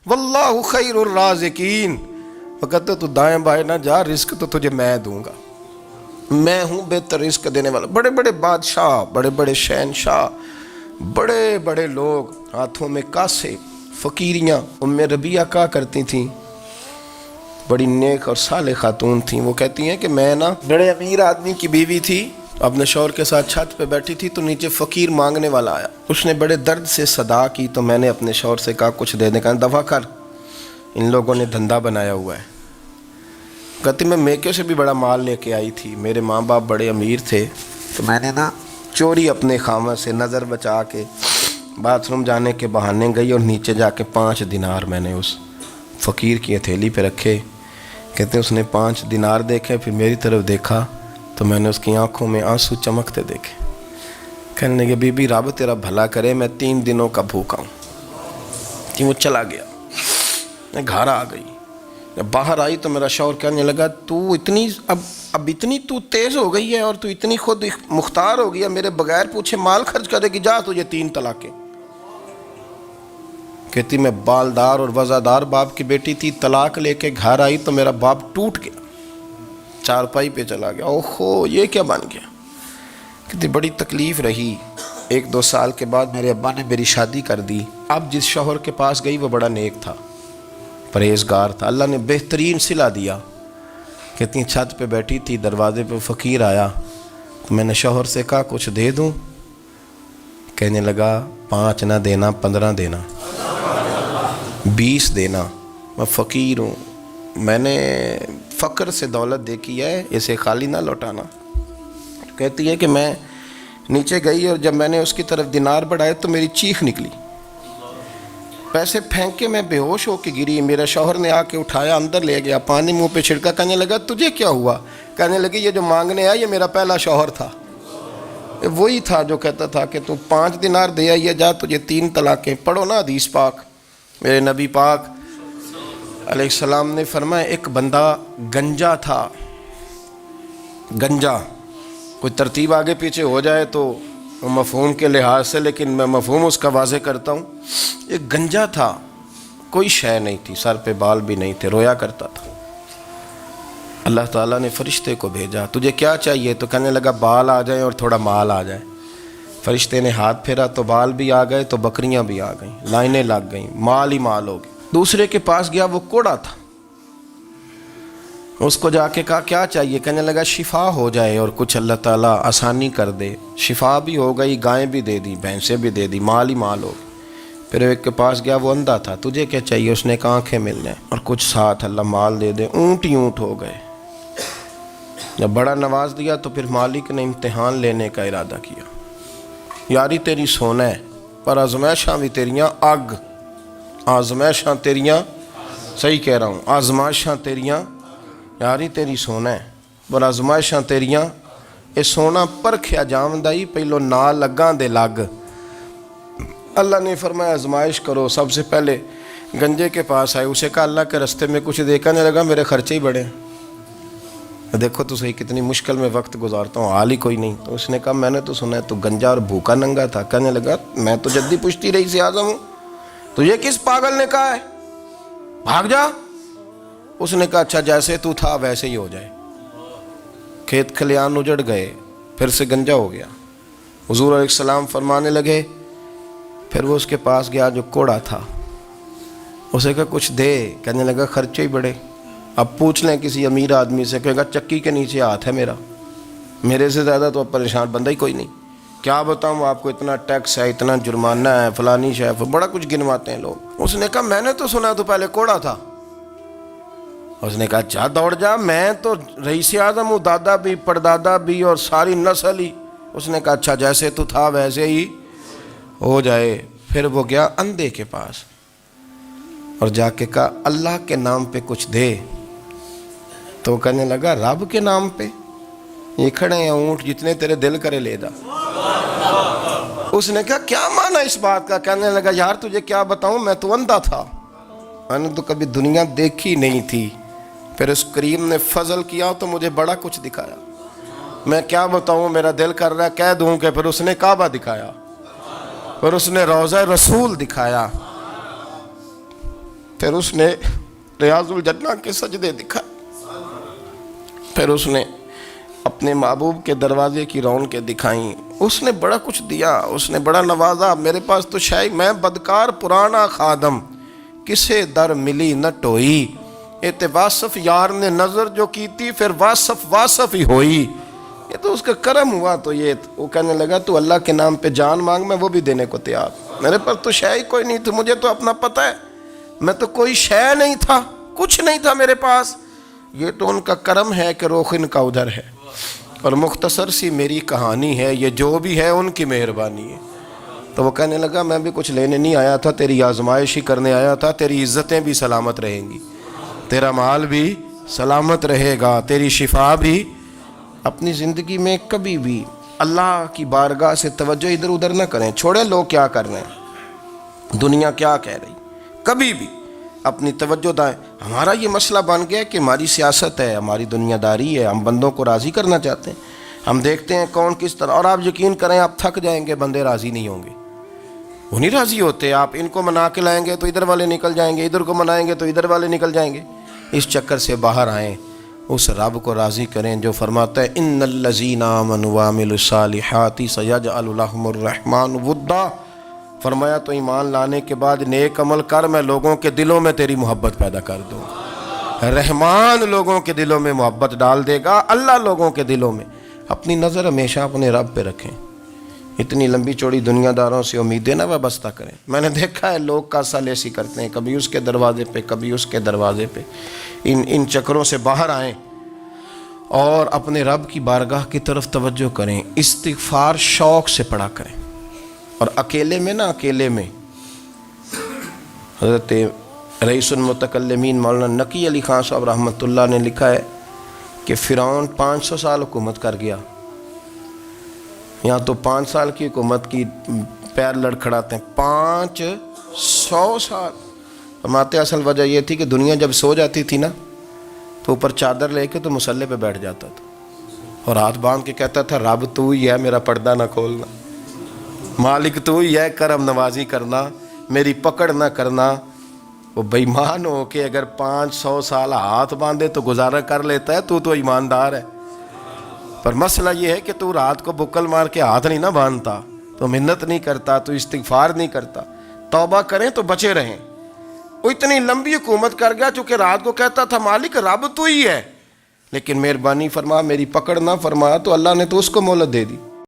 واللہ خیر الرازقین، وہ کہتے تو دائیں بائیں نہ جا، رزق تو تجھے میں دوں گا، میں ہوں بہتر رزق دینے والا۔ بڑے بڑے بادشاہ، بڑے بڑے شہنشاہ، بڑے بڑے لوگ، ہاتھوں میں کاسے، فقیریاں۔ ام ربیعہ کہا کرتی تھیں، بڑی نیک اور صالح خاتون تھیں، وہ کہتی ہیں کہ میں نا بڑے امیر آدمی کی بیوی تھی، اپنے شوہر کے ساتھ چھت پہ بیٹھی تھی تو نیچے فقیر مانگنے والا آیا، اس نے بڑے درد سے صدا کی تو میں نے اپنے شوہر سے کہا کچھ دے دیں، کہا دفع کر، ان لوگوں نے دھندا بنایا ہوا ہے۔ کہتی میں میکے سے بھی بڑا مال لے کے آئی تھی، میرے ماں باپ بڑے امیر تھے تو میں نے نا چوری اپنے خامہ سے نظر بچا کے باتھ روم جانے کے بہانے گئی اور نیچے جا کے 5 دینار میں نے اس فقیر کی ہتھیلی پہ رکھے۔ کہتے ہیں اس نے 5 دینار دیکھے، پھر میری طرف دیکھا تو میں نے اس کی آنکھوں میں آنسو چمکتے دیکھے۔ کہنے لگے بی بی رب تیرا بھلا کرے، میں 3 دنوں کا بھوکا ہوں۔ کہ وہ چلا گیا، میں گھر آ گئی، جب باہر آئی تو میرا شوہر کہنے لگا تو اتنی اب اتنی تو تیز ہو گئی ہے اور تو اتنی خود مختار ہو گیا، میرے بغیر پوچھے مال خرچ کرے گی، جا تجھے 3 طلاقیں۔ کہتی میں بالدار اور وزادار باپ کی بیٹی تھی، طلاق لے کے گھر آئی تو میرا باپ ٹوٹ گیا، چارپائی پہ چلا گیا، اوہو یہ کیا بن گیا۔ کہتی بڑی تکلیف رہی، 1-2 سال کے بعد میرے ابا نے میری شادی کر دی۔ اب جس شوہر کے پاس گئی وہ بڑا نیک تھا، پرہیزگار تھا، اللہ نے بہترین صلہ دیا۔ کہتی چھت پہ بیٹھی تھی، دروازے پہ فقیر آیا تو میں نے شوہر سے کہا کچھ دے دوں، کہنے لگا 5 نہ دینا، 15 دینا، 20 دینا، میں فقیر ہوں، میں نے فقر سے دولت دیکھی ہے، اسے خالی نہ لوٹانا۔ کہتی ہے کہ میں نیچے گئی اور جب میں نے اس کی طرف دینار بڑھائے تو میری چیخ نکلی، پیسے پھینک کے میں بے ہوش ہو کے گری، میرے شوہر نے آ کے اٹھایا، اندر لے گیا، پانی منہ پہ چھڑکا، کہنے لگا تجھے کیا ہوا؟ کہنے لگی یہ جو مانگنے آیا یہ میرا پہلا شوہر تھا، وہی تھا جو کہتا تھا کہ تو 5 دینار دے آئیے، جا تجھے 3 طلاقیں۔ پڑھو نا حدیث پاک، میرے نبی پاک علیہ السلام نے فرمایا ایک بندہ گنجا تھا، گنجا، کوئی ترتیب آگے پیچھے ہو جائے تو مفہوم کے لحاظ سے، لیکن میں مفہوم اس کا واضح کرتا ہوں، ایک گنجا تھا، کوئی شے نہیں تھی، سر پہ بال بھی نہیں تھے، رویا کرتا تھا۔ اللہ تعالیٰ نے فرشتے کو بھیجا، تجھے کیا چاہیے؟ تو کہنے لگا بال آ جائیں اور تھوڑا مال آ جائے۔ فرشتے نے ہاتھ پھیرا تو بال بھی آ گئے تو بکریاں بھی آ گئیں، لائنیں لگ گئیں، مال ہی مال ہو گئے۔ دوسرے کے پاس گیا، وہ کوڑا تھا، اس کو جا کے کہا کیا چاہیے؟ کہنے لگا شفا ہو جائے اور کچھ اللہ تعالیٰ آسانی کر دے۔ شفا بھی ہو گئی، گائیں بھی دے دی، بھینسیں بھی دے دی، مال ہی مال ہو گئی۔ پھر ایک کے پاس گیا، وہ اندھا تھا، تجھے کیا چاہیے؟ اس نے کہا آنکھیں مل جائیں اور کچھ ساتھ اللہ مال دے دے۔ اونٹ ہی اونٹ ہو گئے۔ جب بڑا نواز دیا تو پھر مالک نے امتحان لینے کا ارادہ کیا، یاری تیری سونا ہے پر آزمائشاں بھی تیریاں اگ، آزمائشاں تیریاں، صحیح کہہ رہا ہوں، آزمائشاں تیریاں، یاری تیری سونا ہے پر آزمائشاں تیریاں، اے سونا پرکھیا جامدائی پہلو نال لگاں دے لگ۔ اللہ نے فرمایا آزمائش کرو۔ سب سے پہلے گنجے کے پاس آئے، اسے کہا اللہ کے رستے میں کچھ دیکھنے لگا، میرے خرچے ہی بڑے ہیں، دیکھو تو صحیح کتنی مشکل میں وقت گزارتا ہوں، حال ہی کوئی نہیں۔ تو اس نے کہا میں نے تو سنا ہے تو گنجا اور بھوکا ننگا تھا۔ کہنے لگا میں تو جدی پشتی رئیس اعظم ہوں، تجھے کس پاگل نے کہا ہے بھاگ جا؟ اس نے کہا اچھا جیسے تو تھا ویسے ہی ہو جائے۔ کھیت کھلیان اجڑ گئے، پھر سے گنجا ہو گیا۔ حضور علیہ السلام فرمانے لگے، پھر وہ اس کے پاس گیا جو کوڑا تھا، اسے کہا کچھ دے، کہنے لگا خرچے ہی بڑے۔ اب پوچھ لیں کسی امیر آدمی سے، کہے گا چکی کے نیچے ہاتھ ہے میرا، میرے سے زیادہ تو اب پریشان بندہ ہی کوئی نہیں، کیا بتاؤں آپ کو، اتنا ٹیکس ہے، اتنا جرمانہ ہے، فلانی شے، بڑا کچھ گنواتے ہیں لوگ۔ اس نے کہا میں نے تو سنا تو پہلے کوڑا تھا۔ اس نے کہا جا دوڑ جا، میں تو رئیس اعظم ہوں، دادا بھی پردادا بھی اور ساری نسل ہی۔ اس نے کہا اچھا جیسے تو تھا ویسے ہی ہو جائے۔ پھر وہ گیا اندھے کے پاس اور جا کے کہا اللہ کے نام پہ کچھ دے۔ تو کہنے لگا رب کے نام پہ؟ یہ کھڑے ہیں اونٹ، جتنے تیرے دل کرے لے جا۔ اس نے کہا کیا معنی اس بات کا؟ کہنے لگا یار تجھے کیا بتاؤں، میں تو اندھا تھا، میں نے تو کبھی دنیا دیکھی نہیں تھی، پھر اس کریم نے فضل کیا تو مجھے بڑا کچھ دکھایا، میں کیا بتاؤں، میرا دل کر رہا ہے کہہ دوں کہ پھر اس نے کعبہ دکھایا، پھر اس نے روضہ رسول دکھایا، پھر اس نے ریاض الجنہ کے سجدے دکھائے، پھر اس نے اپنے محبوب کے دروازے کی رونقیں دکھائیں، اس نے بڑا کچھ دیا، اس نے بڑا نوازا۔ میرے پاس تو شاید میں بدکار پرانا خادم، کسے در ملی نہ ٹوئی، اے واصف یار نے نظر جو کی تھی، پھر واصف ہی ہوئی۔ یہ تو اس کا کرم ہوا۔ تو یہ وہ کہنے لگا تو اللہ کے نام پہ جان مانگ، میں وہ بھی دینے کو تیار۔ میرے پاس تو شے ہی کوئی نہیں تھی، مجھے تو اپنا پتہ ہے، میں تو کوئی شے نہیں تھا، کچھ نہیں تھا میرے پاس۔ یہ تو ان کا کرم ہے کہ رخ ان کا ادھر ہے، اور مختصر سی میری کہانی ہے، یہ جو بھی ہے ان کی مہربانی ہے۔ تو وہ کہنے لگا میں بھی کچھ لینے نہیں آیا تھا، تیری آزمائش ہی کرنے آیا تھا، تیری عزتیں بھی سلامت رہیں گی، تیرا مال بھی سلامت رہے گا، تیری شفا بھی۔ اپنی زندگی میں کبھی بھی اللہ کی بارگاہ سے توجہ ادھر ادھر نہ کریں، چھوڑیں لوگ کیا کر رہے ہیں، دنیا کیا کہہ رہی، کبھی بھی اپنی توجہ دائیں۔ ہمارا یہ مسئلہ بن گیا کہ ہماری سیاست ہے، ہماری دنیا داری ہے، ہم بندوں کو راضی کرنا چاہتے ہیں، ہم دیکھتے ہیں کون کس طرح، اور آپ یقین کریں آپ تھک جائیں گے، بندے راضی نہیں ہوں گے، وہ نہیں راضی ہوتے۔ آپ ان کو منا کے لائیں گے تو ادھر والے نکل جائیں گے، ادھر کو منائیں گے تو ادھر والے نکل جائیں گے۔ اس چکر سے باہر آئیں، اس رب کو راضی کریں جو فرماتا ہے ان الذین آمنوا وعملوا الصالحات سیجعل لهم الرحمن ودا۔ فرمایا تو ایمان لانے کے بعد نیک عمل کر، میں لوگوں کے دلوں میں تیری محبت پیدا کر دوں۔ رحمان لوگوں کے دلوں میں محبت ڈال دے گا، اللہ لوگوں کے دلوں میں۔ اپنی نظر ہمیشہ اپنے رب پہ رکھیں، اتنی لمبی چوڑی دنیا داروں سے امیدیں نہ وابستہ کریں۔ میں نے دیکھا ہے لوگ کاسا لیسی کرتے ہیں، کبھی اس کے دروازے پہ کبھی اس کے دروازے پہ۔ ان چکروں سے باہر آئیں اور اپنے رب کی بارگاہ کی طرف توجہ کریں، استغفار شوق سے پڑھا کریں۔ اور اکیلے میں اکیلے میں حضرت رئیس المتکلمین مولانا نقی علی خان صاحب رحمۃ اللہ نے لکھا ہے کہ فرعون 500 سال حکومت کر گیا، یہاں تو 5 سال کی حکومت کی پیر لڑکھڑاتے ہیں، 500 سال۔ فرماتے اصل وجہ یہ تھی کہ دنیا جب سو جاتی تھی نا تو اوپر چادر لے کے تو مصلے پہ بیٹھ جاتا تھا اور ہاتھ باندھ کے کہتا تھا رب تو ہی ہے، میرا پردہ نہ کھولنا، مالک تو ہی ہے، کرم نوازی کرنا، میری پکڑ نہ کرنا۔ وہ بے ایمان ہو کے اگر 500 سال ہاتھ باندھے تو گزارا کر لیتا ہے، تو ایماندار ہے۔ پر مسئلہ یہ ہے کہ تو رات کو بکل مار کے ہاتھ نہیں نہ باندھتا، تو منت نہیں کرتا، تو استغفار نہیں کرتا۔ توبہ کریں تو بچے رہیں۔ وہ اتنی لمبی حکومت کر گیا چونکہ رات کو کہتا تھا مالک رب تو ہی ہے، لیکن مہربانی فرما، میری پکڑ نہ فرمایا تو اللہ نے تو اس کو مہلت دے دی۔